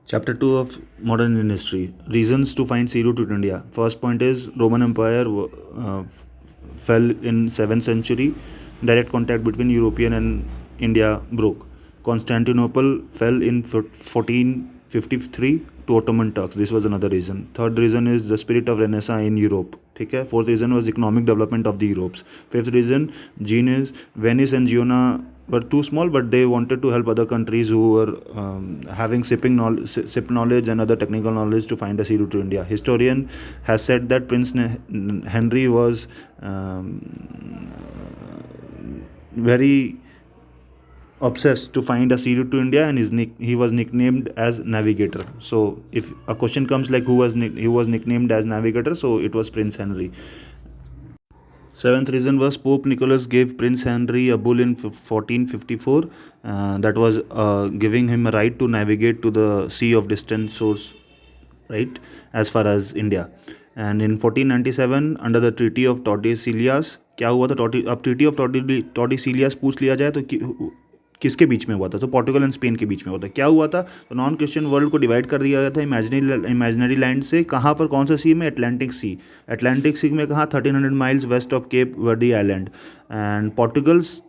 Chapter 2 of Modern Indian History. Reasons to find sea route to India. First point is Roman Empire fell in 7th century. Direct contact between European and India broke. Constantinople fell in 1453 to Ottoman Turks. This was another reason. Third reason is the spirit of Renaissance in Europe. ठीक है. Fourth reason was economic development of the Europes. Fifth reason, genius, Venice and Genoa were too small, but they wanted to help other countries who were having ship knowledge and other technical knowledge to find a sea route to India. Historian has said that Prince Henry was very obsessed to find a sea route to India, and he was nicknamed as Navigator. So if a question comes like who was nicknamed as Navigator, so it was Prince Henry. Seventh reason was Pope Nicholas gave Prince Henry a bull in 1454 that was giving him a right to navigate to the sea of distant shores, right, as far as India. And in 1497 under the Treaty of Tordesillas, क्या हुआ था? अब treaty of टॉर्डिसिलियास पूछ लिया जाए तो किसके बीच में हुआ था? तो पोर्टुगल एंड स्पेन के बीच में हुआ था. क्या हुआ था? तो नॉन क्रिश्चियन वर्ल्ड को डिवाइड कर दिया गया था इमेजिनरी लैंड से. कहाँ पर? कौन सा सी में? अटलांटिक सी. अटलांटिक सी में कहाँ? 1300 miles west of Cape Verde island. And Portugals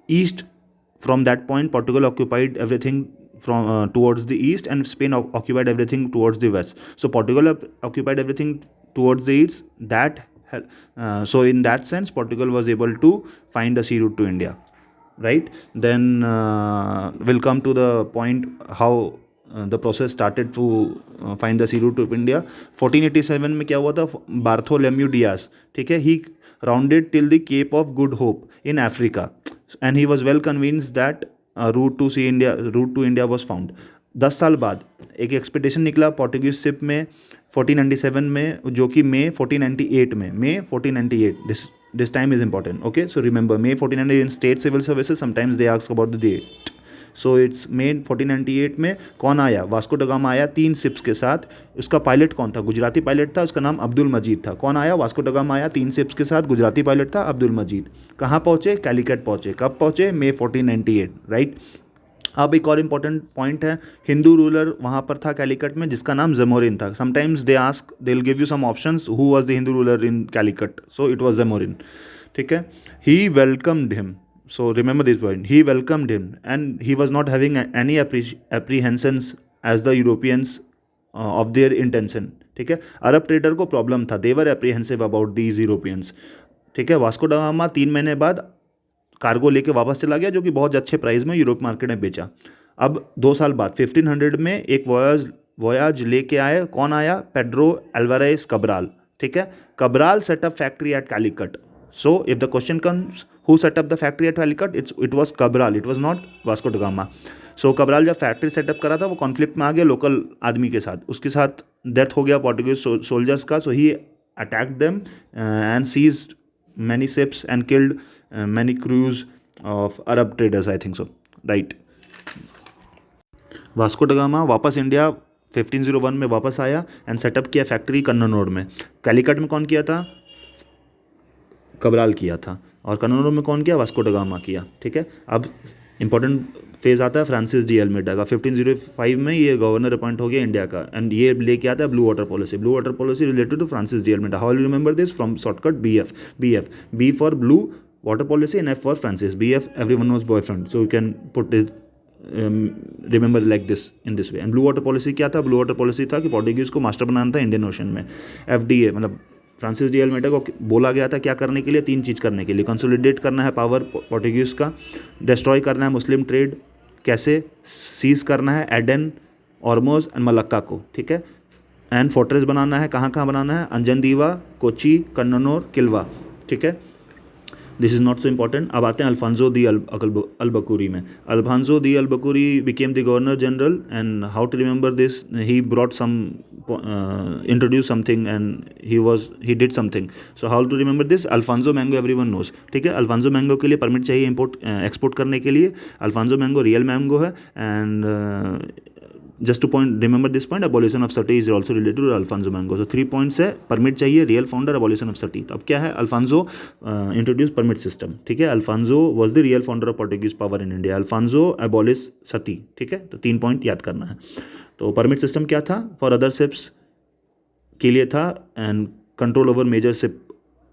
east from that point Portugal occupied everything from towards the east, and Spain occupied everything towards the west. So Portugal occupied everything towards the east. So in that sense Portugal was able to find a sea route to India, right? Then we'll come to the point how the process started to find the sea route to India. 1487 में क्या हुआ था? Bartholomew Diaz, ठीक है, he rounded till the Cape of Good Hope in Africa, and he was well convinced that route to India was found. 10 साल बाद एक expedition निकला पोर्टुगीज शिप में 1497 में, जो कि May 1498. This time is important. Okay, so remember May 1498 in state civil services sometimes they ask about the date. So it's May 1498 में कौन आया? वास्को ड गामा आया 3 शिप्स के साथ. उसका पायलट कौन था? गुजराती पायलट था, उसका नाम अब्दुल मजीद था. कौन आया? वास्को ड गामा आया 3 शिप्स के साथ, गुजराती पायलट था अब्दुल मजीद. कहाँ पहुँचे? कैलिकट पहुँचे. कब पहुँचे? May 1498, right. अब एक और इम्पॉर्टेंट पॉइंट है, हिंदू रूलर वहाँ पर था कैलिकट में जिसका नाम जमोरिन था. Sometimes they will give you some options who was the Hindu ruler in Calicut, so it was Zamorin, ठीक है. He welcomed him. So remember this point. He welcomed him, and he was not having any apprehensions as the Europeans of their intention. ठीक है. अरब trader को problem था. They were apprehensive about these Europeans. ठीक है. Vasco da Gama 3 महीने बाद cargo लेके वापस चला गया, जो कि बहुत अच्छे प्राइस में यूरोप मार्केट में बेचा. अब 2 साल बाद 1500 में एक वॉयाज लेके आए. कौन आया? पेड्रो अल्वारेज कब्राल, ठीक है. Cabral set up factory at Calicut. So if the question comes who set up the factory at Calicut, it was Cabral, it was not Vasco da Gama. So Cabral जब फैक्ट्री सेटअप करा था वो conflict में आ गया local आदमी के साथ. उसके साथ डेथ हो गया पोर्टुगीज सोल्जर्स का. So he attacked them and seized many ships and killed many crews of Arab traders, I think so, right. Vasco da Gama वापस इंडिया 1501 में वापस आया एंड सेटअप किया फैक्ट्री कन्नौर में. कैलिकट में कौन किया था? कब्राल किया था. और कन्नौर में कौन किया? वास्को ड गामा किया, ठीक है. अब इंपॉर्टेंट फेज आता है फ्रांसिस डी अल्मेडा का. 1505 में ये गवर्नर अपॉइंट हो गया इंडिया का, एंड ये लेके आता है blue water policy. Blue water policy related to Francis de Almeida. How will you remember this? From shortcut B for blue water policy and F for Francis. BF everyone knows boyfriend, so you can put it remember like this in this way. And blue water policy क्या था? Blue water policy था कि Portuguese को master बनाना था Indian ocean में. FDA मतलब Francis de Almeida को बोला गया था क्या करने के लिए? 3 चीज़ करने के लिए. कंसोलिडेट करना है पावर पोर्टुगीज का, डिस्ट्रॉय करना है मुस्लिम ट्रेड, कैसे? सीज करना है एडन, ऑर्मोज एंड मलक्का को, ठीक है. एंड फोर्ट्रेस बनाना है. कहाँ कहाँ बनाना है? अंजनदीवा, कोची, कन्नौर, किल्वा, ठीक है. This is not so important. अब आते हैं अल्फांसो दी अल-बकूरी में. Alfonso de Albuquerque became the governor general, and how to remember this? He brought some introduce something and he did something. So how to remember this? Alphonso mango everyone knows, ठीक है. Alphonso mango के लिए permit चाहिए export करने के लिए. Alphonso mango real mango है, and just to point remember this point, abolition of sati is also related to Alphonso mango. So 3 points है, परमिट चाहिए, real founder, abolition of sati. तो अब क्या है, अल्फांसो इंट्रोड्यूस परमिट सिस्टम, ठीक है। Alfonso was the real founder of Portuguese power in India. Alfonso abolish sati, ठीक है। तो 3 पॉइंट याद करना है। तो परमिट सिस्टम क्या था, फॉर अदर शिप्स के लिए था, and control over major ship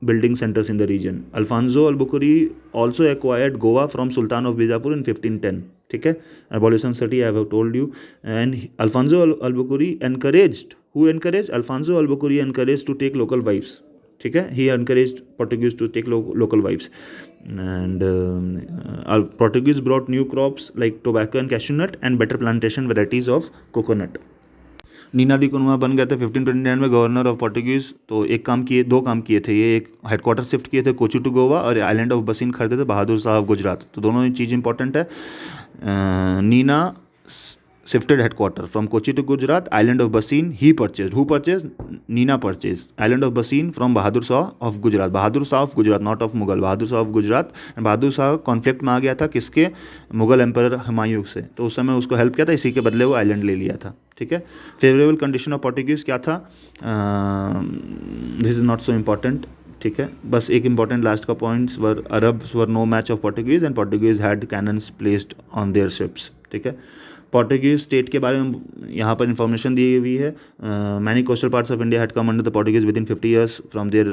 building centers in the region. Alfonso Albuquerque also acquired Goa from Sultan of Bijapur in 1510. ठीक है, abolition city I have told you. And Alfonso Albuquerque encouraged, who encouraged? Alfonso Albuquerque encouraged to take local wives. ठीक है, he encouraged Portuguese to take local wives. And Portuguese brought new crops like tobacco and cashew nut and better plantation varieties of coconut. Neena दी कुनवा बन गए थे 1529 में governor of Portuguese. तो दो काम किए थे ये, एक हेडक्वार्टर शिफ्ट किए थे कोची टू गोवा, और आइलैंड ऑफ बसीन खरीदे थे बहादुर शाह ऑफ गुजरात। तो दोनों ही चीज़ इंपॉर्टेंट है। Nino shifted headquarter from Kochi to Gujarat, island of Bassein he purchased. Who purchased? Nina purchased island of Bassein from Bahadur Shah of Gujarat. Bahadur Shah of Gujarat, not of Mughal. Bahadur Shah of Gujarat. And Bahadur Shah conflict में आ गया था किसके, Mughal emperor Humayun से। तो उस समय उसको help किया था, इसी के बदले वो आइलैंड ले लिया था, ठीक है। फेवरेबल कंडीशन ऑफ पोर्टुगीज क्या था, this is not so important, ठीक है। बस एक इंपॉर्टेंट लास्ट का points were, Arabs were no match of Portuguese and Portuguese had cannons placed on their ships, ठीक है। पोर्टुगीज स्टेट के बारे में यहाँ पर इन्फॉर्मेशन दी हुई है। Many coastal parts of India had come under the Portuguese within 50 years from their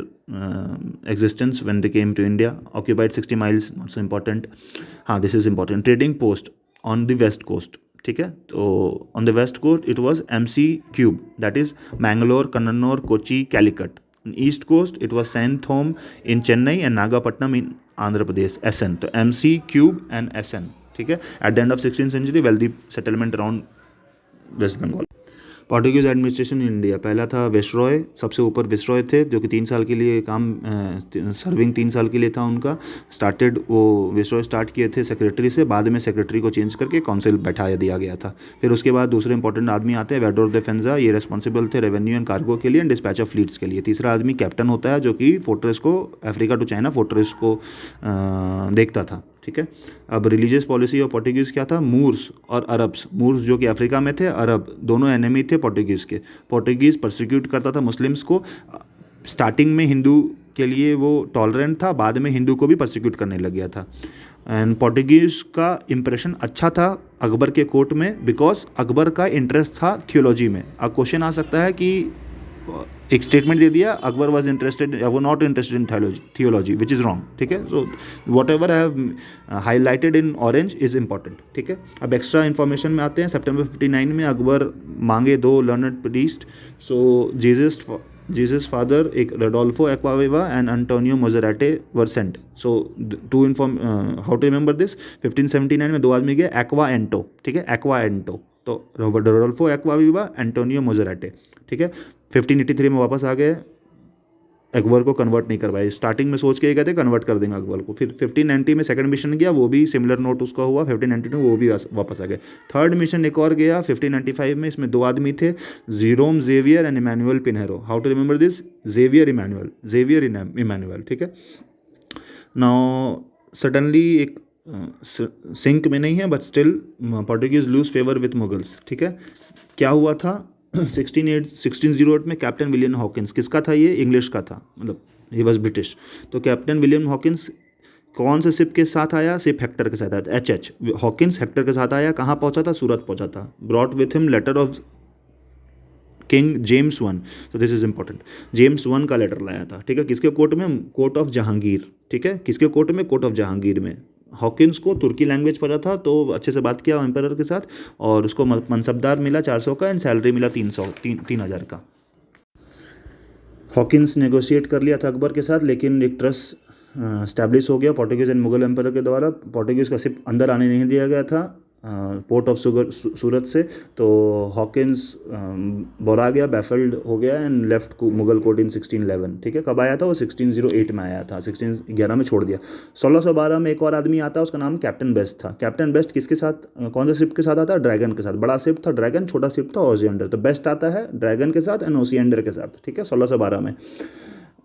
existence when they came to India. Occupied 60 miles, not so important. हाँ, this is important. Trading post on the west coast, ठीक है। तो on the west coast it was MC cube, that is Mangalore, Cannanore, Kochi, Calicut. East coast it was Santhome in Chennai and Nagapattinam in Andhra Pradesh, SN। तो MC cube and SN, ठीक है। At the end of 16th century wealthy settlement around West Bengal. Portuguese administration in India, पहला था विसरॉय, सबसे ऊपर विसरॉय थे जो कि 3 साल के लिए सर्विंग 3 साल के लिए था उनका। स्टार्टेड वो विसरॉय स्टार्ट किए थे सेक्रेटरी से, बाद में सेक्रेटरी को चेंज करके काउंसिल बैठा दिया गया था। फिर उसके बाद दूसरे इंपॉर्टेंट आदमी आते हैं वेडोर डिफेंसा, ये रेस्पॉन्सिबल थे रेवेन्यू एंड कार्गो के लिए एंड डिस्पैच ऑफ फ्लीट्स के लिए। तीसरा आदमी कैप्टन होता है जो कि फोर्ट्रेस को, अफ्रीका टू चाइना फोर्ट्रेस को देखता था, ठीक है। अब रिलीजियस पॉलिसी ऑफ पोर्टुगीज़ क्या था, मूर्स और अरब्स, मूर्स जो कि अफ्रीका में थे, अरब दोनों एनिमी थे पोर्टुगीज़ के। पोर्टुगीज़ परसिक्यूट करता था मुस्लिम्स को, स्टार्टिंग में हिंदू के लिए वो टॉलरेंट था, बाद में हिंदू को भी परसिक्यूट करने लग गया था। एंड पोर्टुगीज़ का इम्प्रेशन अच्छा था अकबर के कोर्ट में, बिकॉज अकबर का इंटरेस्ट था थियोलॉजी में। अब क्वेश्चन आ सकता है कि एक स्टेटमेंट दे दिया अकबर वाज इंटरेस्टेड, वो not interested in theology, which is wrong, ठीक है। So what ever I have highlighted in orange is important, ठीक है। अब एक्स्ट्रा इन्फॉर्मेशन में आते हैं। सितंबर 59 में अकबर मांगे 2 learned priest, so Jesus father, एक Rodolfo Acquaviva and Antonio Monserrate were sent. So to inform how to remember this, 1579 में 2 आदमी गए, एक्वा एंटो, ठीक है, एक्वा एंटो। तो रोडोल्फो एक्वाविवा, एंटोनियो मोजेराटे, ठीक है। 1583 में वापस आ गए, अकबर को कन्वर्ट नहीं करवाए। स्टार्टिंग में सोच के गए थे कन्वर्ट कर देंगे अकबर को। फिर 1590 में सेकंड मिशन गया, वो भी सिमिलर नोट उसका हुआ। 1592 वो भी वापस आ गए। थर्ड मिशन एक और गया 1595 में, इसमें 2 आदमी थे, Jerome Xavier and Emmanuel Pinheiro. How to remember this, Xavier Emmanuel, ठीक है। नाउ सडनली एक सिंक में नहीं है but still Portuguese lose favour with Mughals, ठीक है। क्या हुआ था 1608 में कैप्टन विलियम हॉकिंस, किसका था ये, इंग्लिश का था, मतलब ही वॉज ब्रिटिश। तो कैप्टन विलियम हॉकिंस कौन से शिप के साथ आया, शिप हेक्टर के साथ आया, HH हॉकिंस हेक्टर के साथ आया। कहाँ पहुँचा था, सूरत पहुँचा था। Brought with him letter of King James 1, तो दिस इज इंपॉर्टेंट। जेम्स 1 का लेटर लाया था, ठीक है। किसके कोर्ट में, कोर्ट ऑफ जहांगीर, ठीक है। किसके कोर्ट में, कोर्ट ऑफ जहांगीर में। हॉकिंस को तुर्की लैंग्वेज पढ़ा था, तो अच्छे से बात किया एम्परर के साथ, और उसको मनसबदार मिला 400 का एंड सैलरी मिला 3,000 का। हॉकिंस नेगोशिएट कर लिया था अकबर के साथ, लेकिन एक ट्रस्ट स्टैब्लिश हो गया पोर्टुगीज़ एंड मुगल एम्परर के द्वारा। पोर्टुगीज़ का शिप अंदर आने नहीं दिया गया था पोर्ट ऑफ सूरत से। तो हॉकिंस बोरा गया, बैफल्ड हो गया एंड लेफ्ट मुगल कोर्ट इन 1611, ठीक है। कब आया था वो, 1608 में आया था, 1611 में छोड़ दिया। 1612 में एक और आदमी आता है, उसका नाम कैप्टन बेस्ट था। कैप्टन बेस्ट किसके साथ, कौन से शिप के साथ आता है, ड्रैगन के साथ। बड़ा शिप था ड्रैगन, छोटा शिप था ओसियंडर। तो बेस्ट आता है ड्रैगन के साथ एंड ओसियंडर के साथ, ठीक है, 1612 में।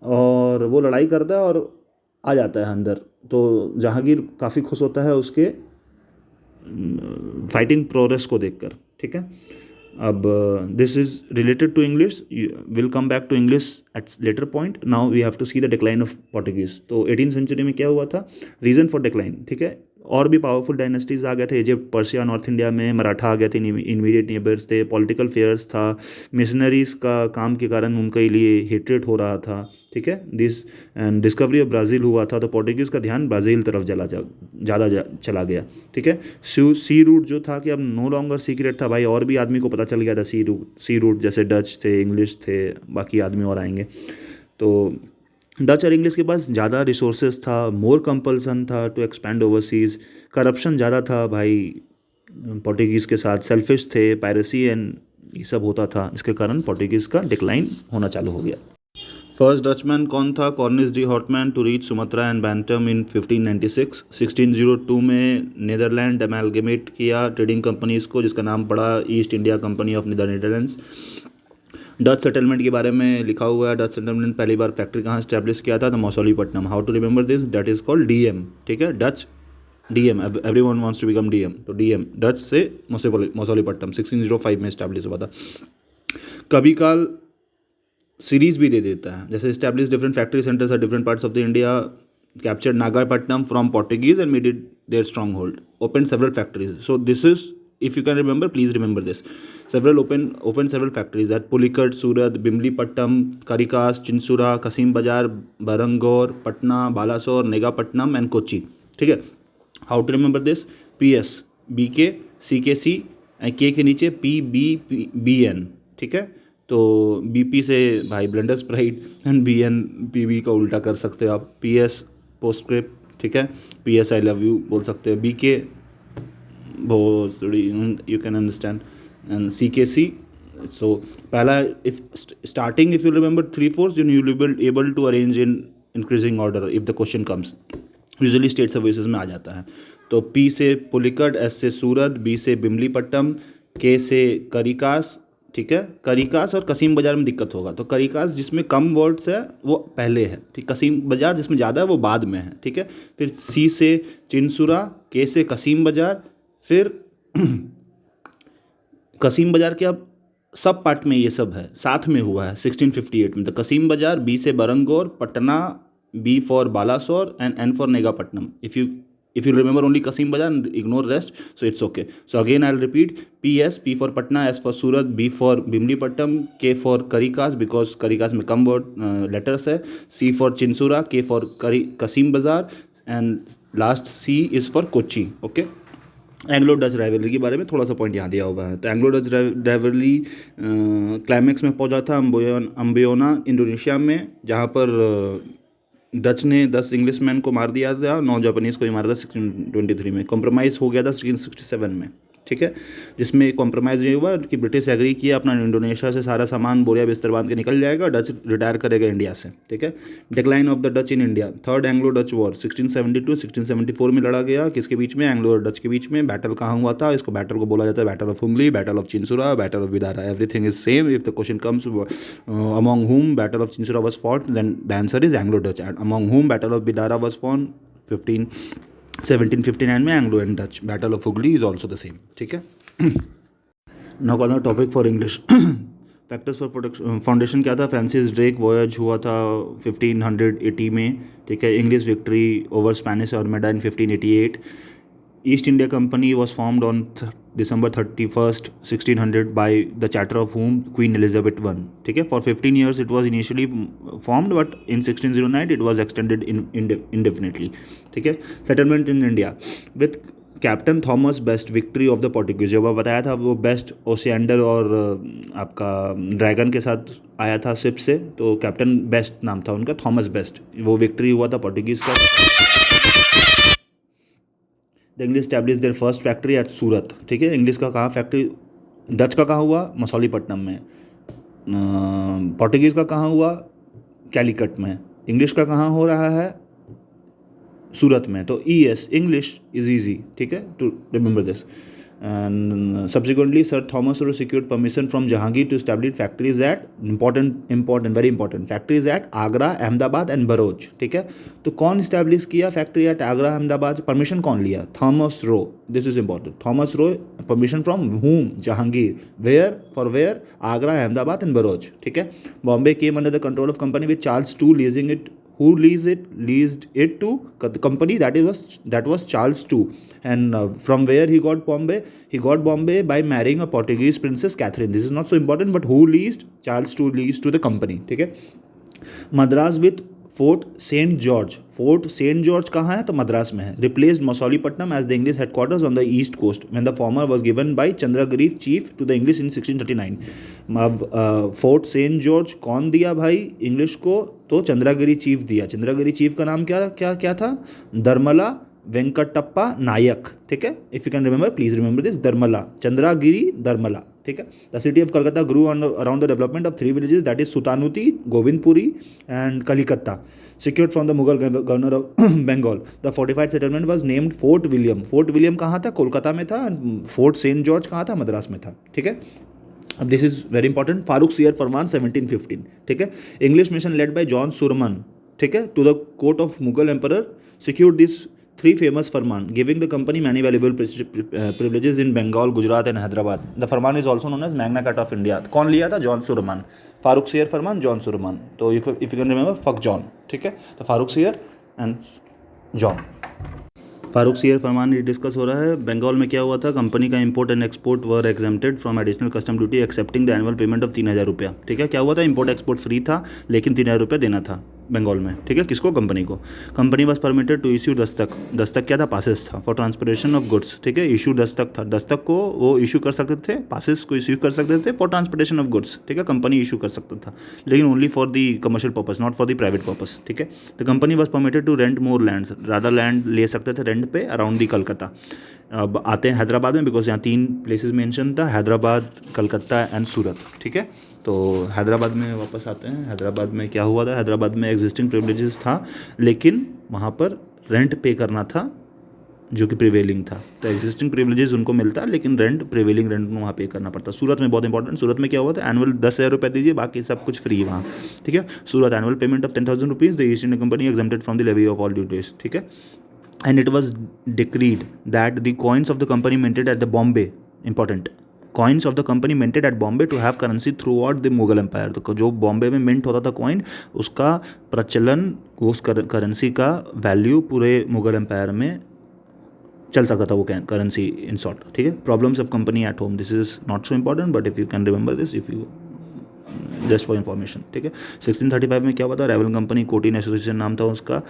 और वो लड़ाई करता है और आ जाता है अंदर। तो जहांगीर काफ़ी खुश होता है उसके फाइटिंग प्रोग्रेस को देखकर, ठीक है। अब this is related to English, will come back to English at later point. Now we have to see the decline of Portuguese. तो 18th सेंचुरी में क्या हुआ था, रीज़न फॉर डिक्लाइन, ठीक है. और भी पावरफुल डायनेस्टीज आ गए थे, इजिप्ट, पर्शिया, नॉर्थ इंडिया में मराठा आ गए थे, इमीडिएट नेबर्स थे, पॉलिटिकल फेयर्स था, मिशनरीज का काम के कारण उनके लिए हेट्रेट हो रहा था, ठीक है. This and discovery of Brazil हुआ था, तो पोर्टुगीज़ का ध्यान ब्राज़ील तरफ चला गया, ठीक है. सी रूट जो था कि अब नो लॉन्गर सीक्रेट था भाई, और भी आदमी को पता चल गया था सी रूट, जैसे डच थे, इंग्लिश थे, बाकी आदमी और आएंगे. तो डच और इंग्लिश के पास ज़्यादा रिसोर्सेज था, मोर कंपल्सन था टू एक्सपैंड ओवरसीज़, करप्शन ज़्यादा था भाई पोर्टुगीज़ के साथ, सेल्फिश थे, पायरेसी एंड ये सब होता था, इसके कारण पोर्टुगीज़ का डिक्लाइन होना चालू हो गया. फर्स्ट डचमैन कौन था, Cornelis de Houtman, to reach Sumatra and Bantam in 1596. 1602 में नीदरलैंड अमेलगेमेट किया ट्रेडिंग कंपनीज को, जिसका नाम पड़ा east India company of Netherlands. Dutch settlement के बारे में लिखा हुआ है, डच सेटलमेंट पहली बार फैक्ट्री कहाँ स्टैब्लिश किया था, तो Masulipatnam. How to remember this, that is called DM, ठीक है. Dutch DM, everyone wants to become DM, तो डीएम डच से मौसोलीपट्टनम 1605 में स्टैब्लिश हुआ था. कभी काल सीरीज भी दे देता है, जैसे establish different factory centres at different parts of the India, captured Nagapattinam from Portuguese and made it their stronghold, opened several factories. So this is, if you can remember, please remember this. Opened several factories at Pulikat, Surat, Bimlipattam, Karikas, Chinsura, Kasim Bazar, Barangor, Patna, Balasore, Negapatnam and Kochi. ठीक है. How to remember this? PS, BK, CKC, K के नीचे PBBN, ठीक है. तो BP से भाई blender Sprite and BN PB का उल्टा कर सकते हो आप. PS पोस्टस्क्रिप्ट, ठीक है. PS आई लव यू बोल सकते हो. BK you can understand. And CKC, so पहला if starting if you remember 3/4 you will be able to arrange in increasing order if the question comes. Usually state services में आ जाता है. तो P से पुलिकट, S से सूरत, B से बिमलीपट्टम, K से करिकास, ठीक है. करिकास और कसीम बाज़ार में दिक्कत होगा, तो करिकास जिसमें कम वर्ड्स है वो पहले है, ठीक. कसीम बाज़ार जिसमें ज़्यादा है वो बाद में है, ठीक है. फिर C से चिंसुरा, K से कसीम बाज़ार, फिर कसीम बाज़ार के अब सब पार्ट में ये सब है, साथ में हुआ है 1658 में. तो कसीम बाज़ार, B से Baranagore, Patna, B for Balasore and N for Negapatnam. If you remember only Kasim Bazar and ignore rest, so it's okay. So again I'll repeat, PS, P for Patna, S for Surat, B for Bimlipattam, K for Karikas because Karikas में कम word letters है, C for Chinsura, K for Kasim Bazar and last C is for Kochi. Okay. Anglo Dutch rivalry के बारे में थोड़ा सा point यहाँ दिया हुआ है. तो एंग्लो डच राइवलरी क्लाइमैक्स में पहुँचा था अम्बियोना इंडोनेशिया में, जहाँ पर डच ने 10 इंग्लिशमैन को मार दिया था, 9 जापानीज़ को भी मारा था 1623 में. कॉम्प्रोमाइज़ हो गया था 1667 में, ठीक है. जिसमें कॉम्प्रोमाइज़ ये हुआ कि ब्रिटिश एग्री किया अपना इंडोनेशिया से सारा सामान बोरिया बिस्तर बांध के निकल जाएगा, डच रिटायर करेगा इंडिया से, ठीक है. Decline of the Dutch in India. Third Anglo Dutch war 1672-1674 में लड़ा गया. किसके बीच में? एंग्लो और डच के बीच में. बैटल कहाँ हुआ था? इसको बैटल को बोला जाता है बैटल ऑफ हुंगली, battle of Chinsurah, battle of Bedara. Everything is same. If the question comes among whom battle of Chinsurah was fought, then the answer is Anglo Dutch. And among whom battle of Bedara was fought 1759 में Anglo and Dutch. Battle of Hooghly is also the same, ठीक है. Now call topic for English. Factors for foundation क्या था? Francis Drake voyage हुआ था 1580 में, ठीक है. English victory over Spanish armada in 1588. East India company was formed on December 31st, 1600 by the charter of whom Queen Elizabeth I, ठीक है. For 15 years it was initially formed, but in 1609 it was extended indefinitely, ठीक है. Settlement in India with captain Thomas best, victory of the Portuguese. जो मैं बताया था वो best Osiander और आपका ड्रैगन के साथ आया था शिप से, तो कैप्टन बेस्ट नाम था उनका, थॉमस बेस्ट. वो विक्ट्री हुआ था पोर्टुगीज़ का. The English establish their first factory at Surat, ठीक है. इंग्लिश का कहाँ फैक्ट्री? डच का कहाँ हुआ? मसौलीपट्टनम में. पोर्टुगीज़ का कहाँ हुआ? कैलिकट में. इंग्लिश का कहाँ हो रहा है? सूरत में. तो ES इंग्लिश इज ईजी, ठीक है, to remember this. And subsequently, Sir Thomas Roe secured permission from Jahangir to establish factories at very important factories at Agra, Ahmedabad and Bharuch. ठीक है, तो कौन इस्टेब्लिश किया factory at Agra Ahmedabad? Permission कौन लिया? Thomas Roe. This is important. Thomas Roe. Permission from whom? Jahangir. Where? For where? Agra, Ahmedabad and Broach. ठीक है. Bombay came under the control of company with Charles two leasing it. Who leased it to the company that was Charles II. And from where he got Bombay? He got Bombay by marrying a Portuguese princess Catherine. This is not so important, but who leased? Charles II leased to the company. ठीक है. Madras with fort Saint George. Fort Saint George कहाँ है? तो मद्रास में है. Replaced Masulipatnam as the English headquarters on the east coast when the former was given by Chandragiri chief to the English in 1639. अब fort Saint George कौन दिया भाई इंग्लिश को? तो चंद्रगिरी चीफ दिया. चंद्रगिरी चीफ का नाम क्या क्या क्या था? दरमला वेंकटप्पा नायक. ठीक है. If you can remember, please remember this. Darmala, Chandragiri Darmala. ठीक है. The city of Calcutta grew around the development of 3 villages, that is Sutanuti, Govindpuri and Kalikata. Secured from the Mughal governor of Bengal. The fortified settlement was named Fort William. Fort William कहाँ था? कोलकाता में था. Fort Saint George कहाँ था? मद्रास में था. ठीक है. अब this is very important. Farrukh Siyar फरमान 1715. ठीक है. English mission led by John Surman. ठीक है. To the court of Mughal emperor secured these 3 famous farman, giving the company many valuable privileges in Bengal, Gujarat and Hyderabad. The farman is also known as Magna Carta of India. कौन लिया था? John Surman. Farrukh Siyar farman, John Surman. तो if you can remember, fuck John. ठीक है. तो Farrukh Siyar and John. Farrukh Siyar farman discuss हो रहा है. बंगाल में क्या हुआ था? कंपनी का import and export were exempted from additional custom duty accepting the annual payment of 3000 रुपया. ठीक है. क्या हुआ था? इंपोर्ट एक्सपोर्ट फ्री था, लेकिन 3000 रुपया देना था बंगाल में. ठीक है. किसको? कंपनी को. Company was permitted to issue dastak. Dastak क्या था? पासेस था. For transportation of goods. ठीक है. इशू दस्तक था. दस्तक को वो इशू कर सकते थे, पासेस को इशू कर सकते थे फॉर ट्रांसपोर्टेशन ऑफ गुड्स. ठीक है. कंपनी इशू कर सकता था, लेकिन only for the commercial purpose, not for the private purpose. ठीक है. The company was permitted to rent more lands. ज़्यादा लैंड ले सकते थे रेंट पे अराउंड दी कलकत्ता. अब आते हैं हैदराबाद में, बिकॉज यहाँ 3 प्लेसेस मेंशन था, हैदराबाद, कलकत्ता एंड सूरत. ठीक है. तो हैदराबाद में वापस आते हैं. हैदराबाद में क्या हुआ था? हैदराबाद में एग्जिस्टिंग प्रिविलेजेस था, लेकिन वहाँ पर रेंट पे करना था जो कि प्रिवेलिंग था. तो एग्जिस्टिंग प्रिविलेजेस उनको मिलता, लेकिन रेंट, प्रिवेलिंग रेंट को वहाँ पे करना पड़ता. सूरत में बहुत इंपॉर्टेंट. सूरत में क्या हुआ था? एनुअल 10,000 रुपये दीजिए, बाकी सब कुछ फ्री वहाँ. ठीक है. Surat annual payment of 10,000 rupees. The east India company exempted from the levy of all duties. ठीक है. And it was decreed that the coins of the company minted at the Bombay, important, coins of the company minted at Bombay to have currency throughout the Mughal Empire. तो जो बॉम्बे में mint होता था coin, उसका प्रचलन, उस currency का value पूरे मुगल एम्पायर में चल सकता था वो करेंसी इन शॉर्ट. ठीक है. Problems of company at home. This is not so important, but if you can remember this, if you just for information. ठीक है. 1635 में क्या हुआ था? रेवल कंपनी, कोटिन एसोसिएशन नाम था उसका.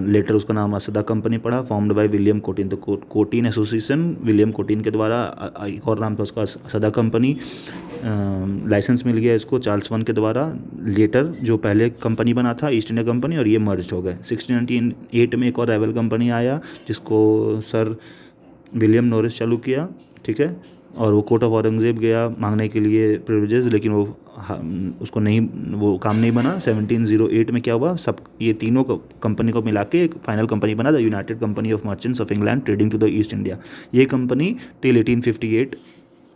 लेटर उसका नाम असदा कंपनी पड़ा, फॉर्म्ड बाय विलियम कोटिन. तो कोटिन एसोसिएशन विलियम कोटिन के द्वारा. एक और नाम था उसका असदा कंपनी. लाइसेंस मिल गया इसको चार्ल्स वन के द्वारा. लेटर जो पहले कंपनी बना था ईस्ट इंडिया कंपनी, और ये मर्ज हो गए. 1698 में एक और रेवल कंपनी आया, जिसको सर विलियम नॉरिस चालू किया. ठीक है. और वो कोर्ट ऑफ औरंगजेब गया मांगने के लिए प्रिविलेजेस, लेकिन वो उसको नहीं, वो काम नहीं बना. 1708 में क्या हुआ? सब ये तीनों कंपनी को मिला के एक फाइनल कंपनी बना, the united company of merchants of England trading to the east India. ये company till 1858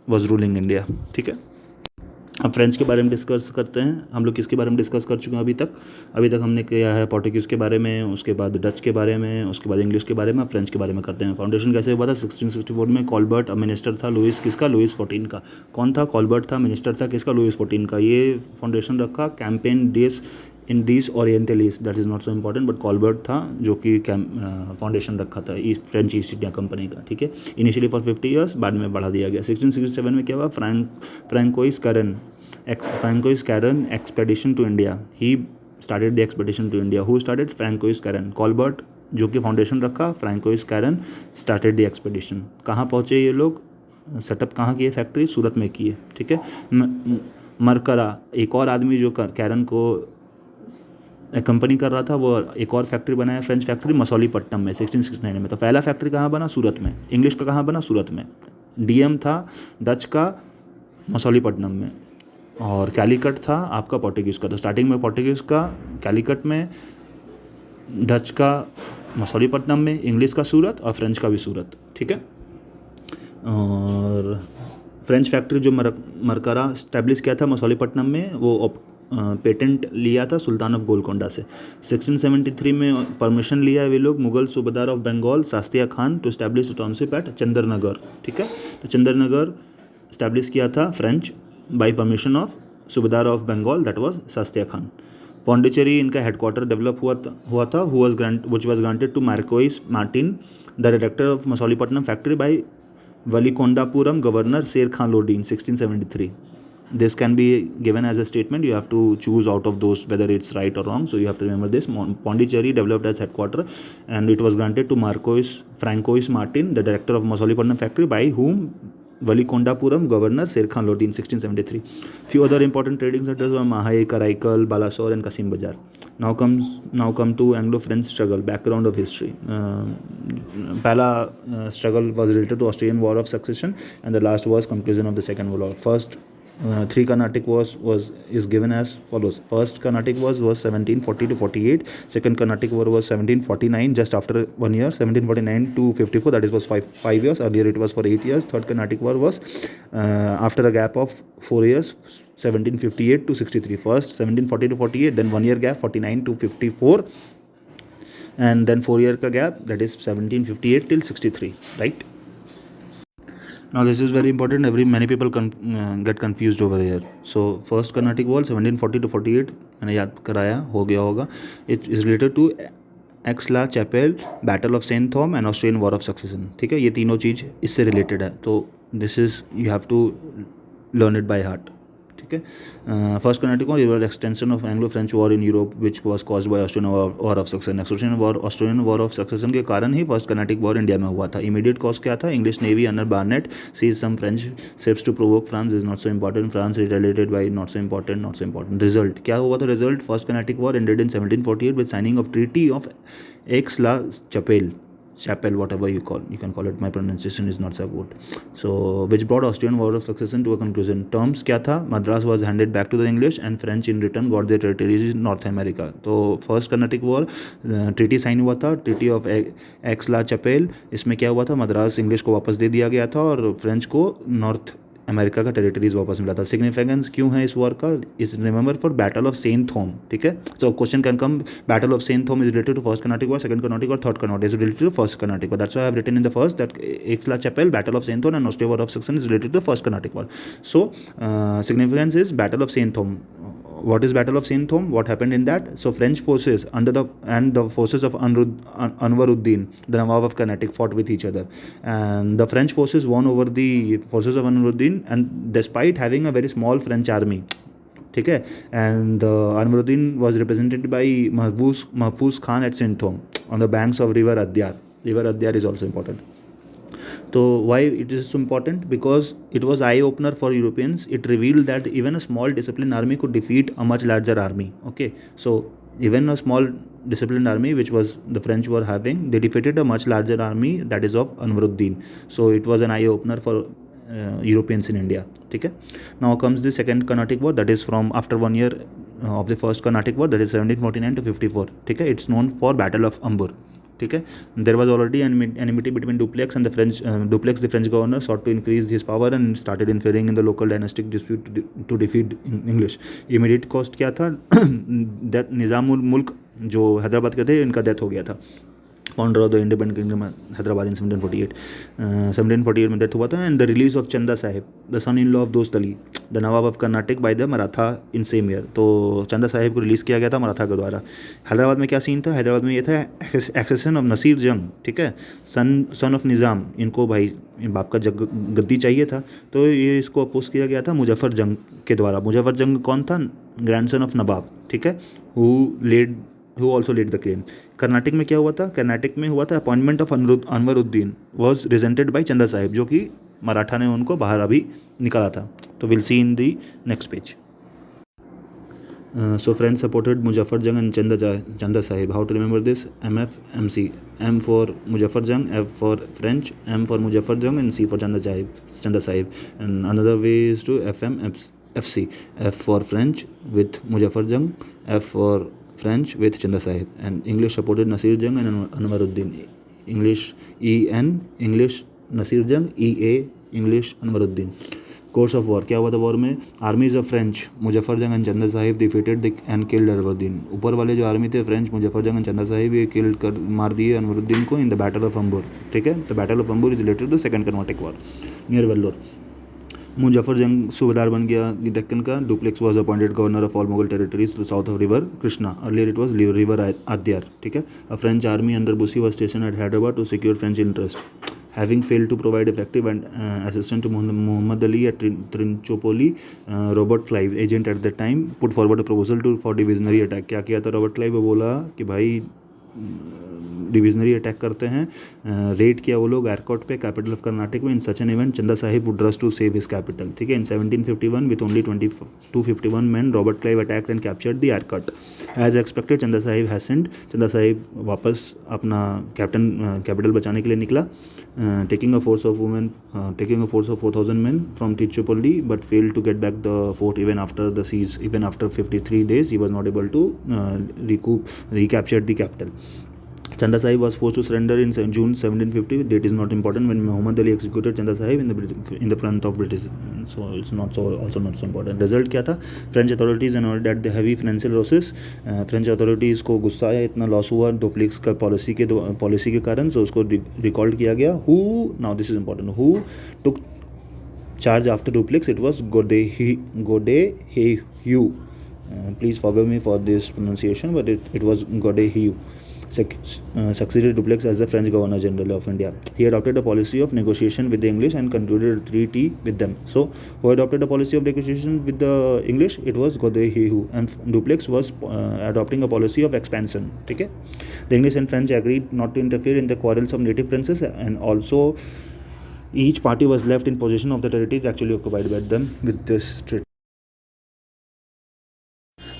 was ruling India. ठीक है. अब फ्रेंच के बारे में डिस्कस करते हैं. हम लोग किसके बारे में डिस्कस कर चुके हैं अभी तक हमने किया है पोर्टुगीज़ के बारे में, उसके बाद डच के बारे में, उसके बाद इंग्लिश के बारे में. अब फ्रेंच के बारे में करते हैं. फाउंडेशन कैसे हुआ था? 1664 में. कॉलबर्ट अब मिनिस्टर था. लुइस किसका? लुइस 14 का. कौन था? कॉलबर्ट था. मिनिस्टर था किसका? लुइस 14 का. ये फाउंडेशन रखा. कैंपेन डेस इन दिस ओरिएंटलीज, that is not so important, but Colbert था जो कि फाउंडेशन रखा था फ्रेंच ईस्ट इंडिया कंपनी का. ठीक है. इनिशियली फॉर 50 ईयर्स, बाद में बढ़ा दिया गया. 1667 में क्या हुआ? Francois Caron expedition to India. He started the expedition to India. Who started? Francois Caron. Colbert जो कि फाउंडेशन रखा, Francois Caron started the expedition. कहाँ पहुँचे ये लोग? सेटअप कहाँ किए? फैक्ट्री सूरत में किए. ठीक है. मरकरा एक और आदमी जो कैरन को कंपनी कर रहा था, वो एक और फैक्ट्री बनाया, फ्रेंच फैक्ट्री मसौलीपट्टनम में 1669 में. तो पहला फैक्ट्री कहाँ बना? सूरत में. इंग्लिश का कहाँ बना? सूरत में. डीएम था डच का मसौलीपट्टनम में, और कैलीकट था आपका पोर्टुगीज़ का. तो स्टार्टिंग में पोर्टुगीज़ का कैलीकट में, डच का मसौलीपट्टनम में, इंग्लिश का सूरत और फ्रेंच का भी सूरत. ठीक है. और फ्रेंच फैक्ट्री जो मरकरा स्टैब्लिश किया था मसौलीपट्टनम में, वो पेटेंट लिया था सुल्तान ऑफ गोलकोंडा से। 1673 में परमिशन लिया है वे लोग Mughal subedar of Bengal Shaista Khan to establish a township at Chandernagore, ठीक है। तो चंदरनगर स्टैब्लिश किया था French by permission of subedar of Bengal, that was Shaista Khan. Pondicherry इनका हेडक्वार्टर डेवलप हुआ था which was granted to Marquis Martin the director of Masulipatnam factory by Valikondapuram governor Sher Khan Lodi in 1673. This can be given as a statement. You have to choose out of those whether it's right or wrong. So you have to remember this. Pondicherry developed as headquarter, and it was granted to Francois Martin, the director of Mausoleum factory, by whom Valikondapuram governor Sher Khan Lodi in 1673. Few other important trading centers were Mahai, Karaikal, Balasore, and Kasim Bazar. Now come to Anglo-French struggle. Background of history. Pehla struggle was related to Australian War of Succession, and the last was conclusion of the Second World War. First three Carnatic Wars is given as follows. First Carnatic War was 1740 to 48. Second Carnatic War was 1749, just after 1 year, 1749 to 54. That is was five years. Earlier it was for 8 years. Third Carnatic War was after a gap of 4 years, 1758 to 63. First 1740 to 48, then 1 year gap 49 to 54, and then 4 year ka gap, that is 1758 till 63, right? Now this is very important. Many people get confused over here. So first Carnatic War 1740 to 48 मैंने याद कराया, हो गया होगा. It is related to Aix-la-Chapelle, Battle of Saint Thom and Australian War of Succession. ठीक है, ये तीनों चीज़ इससे रिलेटेड है. तो this is you have to learn it by heart. ठीक है. First Carnatic war is extension of Anglo French war in Europe which was caused by Australian war of succession. Australian war of succession के कारण ही first Carnatic war India में हुआ था. Immediate cause क्या था? English navy under Barnett seize some French ships to provoke France is not so important. France retaliated by not so important. Result क्या हुआ था? Result first Carnatic war ended in 1748 with signing off treaty of Aix-la-Chapelle, whatever you can call it. My pronunciation is not so good. So which brought Austrian War of Succession to a conclusion. Terms क्या था? Madras was handed back to the English and French in return got their territories in North America. तो first Carnatic war treaty sign हुआ था, treaty of Aix-la-Chapelle. इसमें क्या हुआ था? Madras English को वापस दे दिया गया था और फ्रेंच को नॉर्थ अमेरिका का टेरिटरीज वापस मिला था. सिग्निफिकेंस क्यों है इस वॉर का? Is remember for battle of Saint Thome. ठीक है. So question can come, battle of Saint Thome is related to first Carnatic war, second Carnatic war, third Carnatic is related to first Carnatic war. That's why I have written in the first that Aix-la-Chapelle, battle of Saint Thome and Austrian war of succession is related to first Carnatic war. So significance is battle of Saint थॉम. What is Battle of Saint Thom? What happened in that? So French forces the forces of Anwaruddin, the Nawab of Carnatic, fought with each other, and the French forces won over the forces of Anwaruddin, and despite having a very small French army, ठीक है, and Anwaruddin was represented by Mahfuz Khan at Saint Thom on the banks of River Adyar. River Adyar is also important. So why it is so important? Because it was eye opener for Europeans. It revealed that even a small disciplined army could defeat a much larger army. Okay, so even a small disciplined army which was the French were having, they defeated a much larger army, that is of Anwaruddin. So it was an eye opener for Europeans in India. ठीक है. Now comes the second Carnatic War, that is from after 1 year of the first Carnatic War, that is 1749 to 54. ठीक है. It's known for Battle of Ambur. ठीक है. There was already enmity between Dupleix and the French. Dupleix, the French governor, sought to increase his power and started interfering in the local dynastic dispute to defeat English. Immediate cost क्या था? that Nizamul मुल्क जो हैदराबाद के थे, इनका death हो गया था. Founder of the independent kingdom Hyderabad in 1748 में डेथ हुआ था. And the release of Chanda Sahib, the son in law of Dost Ali, the Nawab of Carnatic by the Maratha in same year. तो चंदा साहिब को रिलीज़ किया गया था मराठा के द्वारा. हैदराबाद में क्या सीन था? हैदराबाद में ये था एक्सेशन ऑफ नसीर जंग. ठीक है. सन ऑफ निज़ाम, इनको भाई बाप का गद्दी चाहिए था, तो ये इसको अपोज किया गया था मुजफ्फर जंग के द्वारा. मुजफ्फर जंग कौन था? Grandson of nawab. ठीक है. who also led the claim. Carnatic में क्या हुआ था? कर्नाटिक में हुआ था appointment of Anwaruddin was resented by Chanda Sahib, जो कि मराठा ने उनको बाहर अभी निकाला था. तो will see in the next page. So French supported Muzaffar Jung and Chanda Sahib. How to remember this? MF, MC. M for Muzaffar Jung, F for French, M for Muzaffar Jung, and C for Chanda Sahib. And another way is to FM, FC. F for French with Muzaffar Jung, F for French with Chanda Sahib. And English supported Nasir Jung and Anwaruddin. English EN, English Nasir Jung, E.A. English, Anwaruddin. Course of war, क्या हुआ था war में? आर्मीज of French Muzaffar जंग and चंदा Sahib defeated and killed Anwaruddin. ऊपर वाले जो army थे फ्रेंच मुजफ्फर जंग एंड चंदा साहिब, ये किल्ड कर मार दिए अनवरुद्दीन को in the battle of Ambur. ठीक है, the battle of Ambur is related to second Carnatic war near Vellore. Muzaffar Jung सूबेदार बन गया डेक्कन का। Dupleix was appointed governor of all Mughal territories to south of river Krishna, earlier it was river Adyar. ठीक है, a French army under Bussy was station at Hyderabad to secure French interest. Having failed to provide effective and assistance to Muhammad Ali at Trinchopoli, Robert Clive, agent at the time, put forward a proposal for divisionary attack. क्या किया था Robert Clive? वो बोला कि भाई डिविजनरी attack करते हैं। Red किया वो लोग एयरकॉट पे, कैपिटल ऑफ कर्नाटक में। इन सच an event Chanda Sahib would rush to save his capital. ठीक है, in 1751 with only 251 man Robert Clive attacked and captured the Arcot. As expected Chanda Sahib हैसेंड, चंदा साहिब वापस अपना कैपिटल बचाने के लिए निकला। Taking a force of 4,000 man from Tiruchirappalli but failed to get back the fort even after the siege. Even after 53 days he was not able to recapture the capital. Chanda Sahib was forced to surrender in June 1750. Date is not important. When Muhammad Ali executed Chanda Sahib in the front of British, so it's not so important. Result क्या था? French authorities annoyed at the heavy financial losses. French authorities को गुस्सा आया, इतना loss हुआ duplex का policy के कारण, so उसको रिकॉल्ड किया गया. Who, now this is important, who took charge after Dupleix? It was Godeheu. Please forgive me for this pronunciation, but it was Godeheu. Succeeded Dupleix as the French Governor General of India. He adopted a policy of negotiation with the English and concluded a treaty with them. So, who adopted a policy of negotiation with the English? It was Godeheu, and Dupleix was adopting a policy of expansion. Okay? The English and French agreed not to interfere in the quarrels of native princes, and also each party was left in possession of the territories actually occupied by them with this treaty.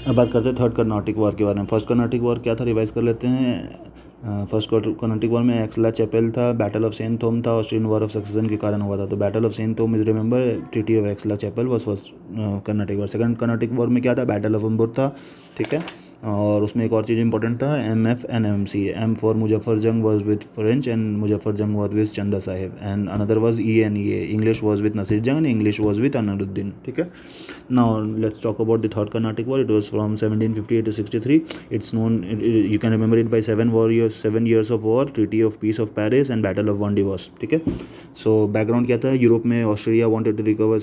अब बात करते हैं third Carnatic war के बारे में. First Carnatic war क्या था, revise कर लेते हैं. फर्स्ट कर्नाटिक वॉर में एक्सला चैपेल था, बैटल ऑफ सेंट थोम था, ऑस्ट्रियन वॉर ऑफ सक्सेशन के कारण हुआ था. तो battle of Saint Thome is remember, treaty of Aix la Chapelle was first Carnatic war. Second Carnatic war में क्या था, बैटल ऑफ अंबुर था. ठीक है, और उसमें एक और चीज़ इंपॉर्टेंट था, MF and MC. M for Muzaffar जंग was with French and Muzaffar जंग was with चंदा Sahib, and another was ENEA. English was with Naseer जंग and English was with Anwaruddin. ठीक है. Now let's talk about the third Carnatic War. It was from 1758 to 63. It's known, you can remember it by 7 years of war, Treaty of Peace of Paris and Battle of Vandivos. ठीक है. So background क्या था, Europe में Australia wanted to recover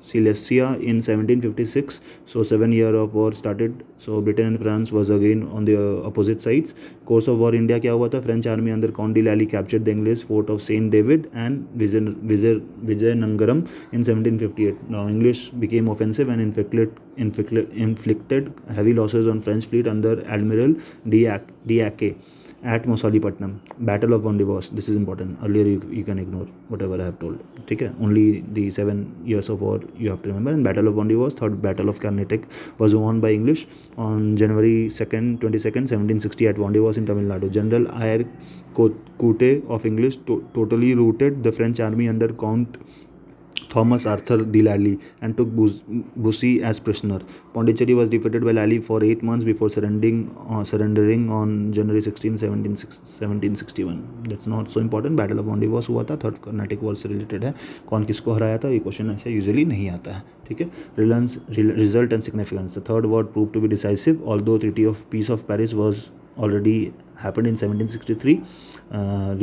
Silesia in 1756, so 7 year of war started. So Britain and France was again on the opposite sides. Course of war India क्या हुआ था, French army under Condé-Lally captured the English fort of Saint David and Vijayanagaram in 1758. Now English became offensive and inflicted heavy losses on French fleet under Admiral D'Aquay at Mosalipatnam. Battle of Vandivos, this is important. Earlier you can ignore whatever I have told. ठीक है, only the 7 years of war you have to remember. And Battle of Vandivos, third Battle of Carnatic, was won by English on January 22nd, 1760 at Vandivos in Tamil Nadu. General Ayr Cote of English totally routed the French army under Count Thomas Arthur de Lally and took Bussy as prisoner. Pondicherry was defeated by Lally for 8 months before surrendering on January 16, 1761. That's not so important. Battle of Vandivos हुआ था, third Carnatic war से related है. कौन किसको हराया था, ये question ऐसे यूजुअली नहीं आता है. ठीक है. Result and significance. The third war proved to be decisive, although Treaty of Peace of Paris was already happened in 1763,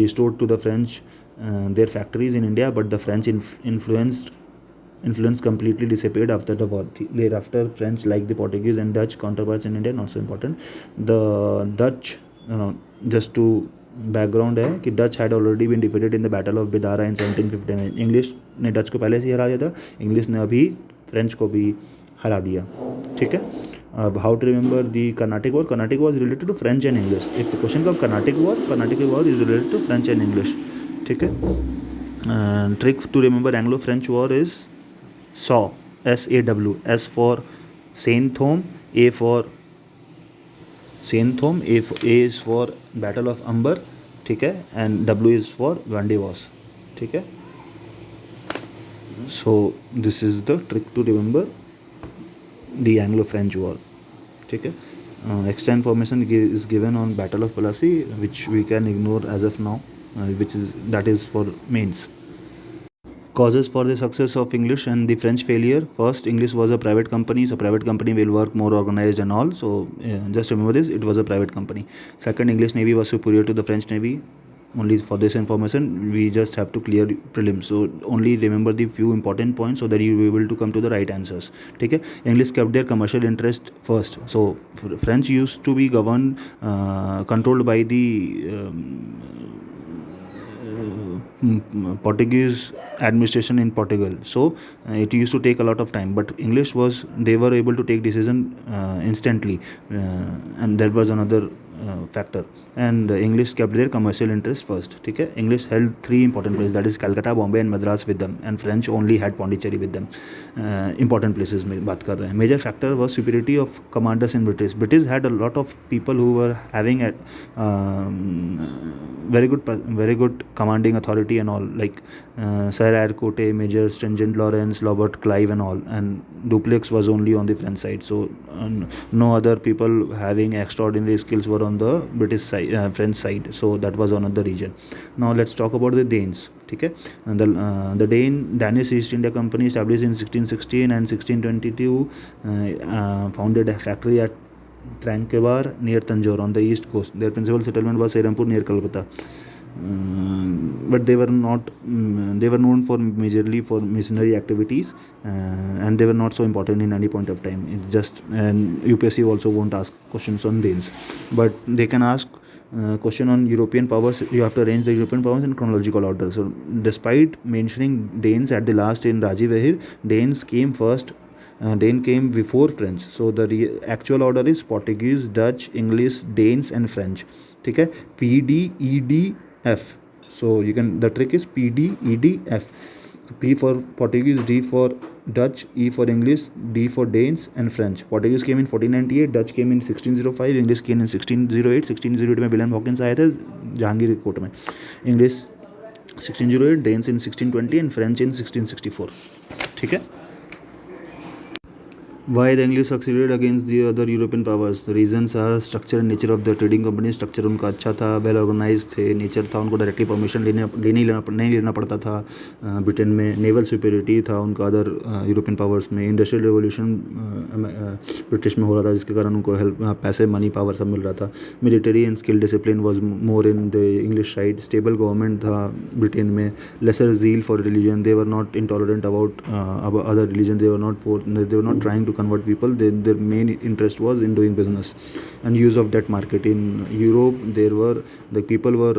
restored to the French their factories in India, but the French influence completely disappeared after the war. Thereafter, French, like the Portuguese and Dutch counterparts in India, not so important. The Dutch, just to background है कि Dutch had already been defeated in the Battle of Bidara in 1759. English ने Dutch को पहले से ही हरा दिया था, English ने अभी French को भी हरा दिया. ठीक है. How to remember the Carnatic War? Carnatic War is related to French and English. If the question comes Carnatic War is related to French and English. ठीक है. Trick to remember Anglo-French War is SAW, SAW. S for Saint Thome, A for Saint Thome, A is for Battle of Amber. ठीक है. And W is for Vandivos. ठीक है. So this is the trick to remember the Anglo-French War. ठीक है. Extra information is given on Battle of Plassey, which we can ignore as of now. that is for mains. Causes for the success of English and the French failure. First, English was a private company, so private company will work more organized and all. So just remember this: it was a private company. Second, English Navy was superior to the French Navy. Only for this information, we just have to clear prelims. So only remember the few important points so that you will be able to come to the right answers. Okay, English kept their commercial interest first. So French used to be governed, controlled by the Portuguese administration in Portugal. So it used to take a lot of time, but English was, they were able to take decision instantly, and that was another factor. And English kept their commercial interest first. Okay, English held three important places, that is Calcutta, Bombay and Madras with them, and French only had Pondicherry with them. Important places में बात कर रहे हैं. Major factor was superiority of commanders in British. British had a lot of people who were having a very good commanding authority and all, like Sir Eyre Cote, Major Stringent Lawrence, Robert Clive and all, and Dupleix was only on the French side. So no other people having extraordinary skills were on the British side, French side. So that was another region. Now let's talk about the Danes. Okay, and the Danish East India Company, established in 1616 and 1622, founded a factory at Tranquebar near Tanjore on the east coast. Their principal settlement was Serampur near Calcutta. But they were known for majorly for missionary activities, and they were not so important in any point of time. It's just, and UPSC also won't ask questions on Danes, but they can ask question on European powers. You have to arrange the European powers in chronological order. So despite mentioning Danes at the last in Raji Vahir, Danes came first. Dane came before French. So the actual order is Portuguese, Dutch, English, Danes and French. ठीक है, P D E D F. So you can, the trick is P D E D F. P for Portuguese, D for Dutch, E for English, D for Danes and French. Portuguese came in 1498, Dutch came in 1605, English came in 1608. 1608 में William Hawkins आए थे Jahangir court में. English 1608, Danes in 1620 and French in 1664. ठीक है. Why the English succeeded against the other European powers? The reasons are structure and nature of the trading company. Structure उनका अच्छा था, well organise थे, nature था, उनको डायरेक्टली परमिशन नहीं लेना पड़ता था. ब्रिटेन में नेवल सुपीरियरिटी था उनका अदर यूरोपियन पावर्स में. इंडस्ट्रियल रिवोल्यूशन ब्रिटिश में हो रहा था, जिसके कारण उनको हेल्प, पैसे, मनी, पावर सब मिल रहा था. Military and skill discipline was more in the English side. Stable government था ब्रिटेन में. Lesser zeal for religion. They were not intolerant about other religion. They were not trying to convert people. Their main interest was in doing business and use of debt market. In Europe, the people were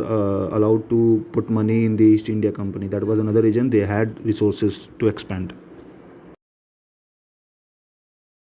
allowed to put money in the East India Company. That was another region they had resources to expand.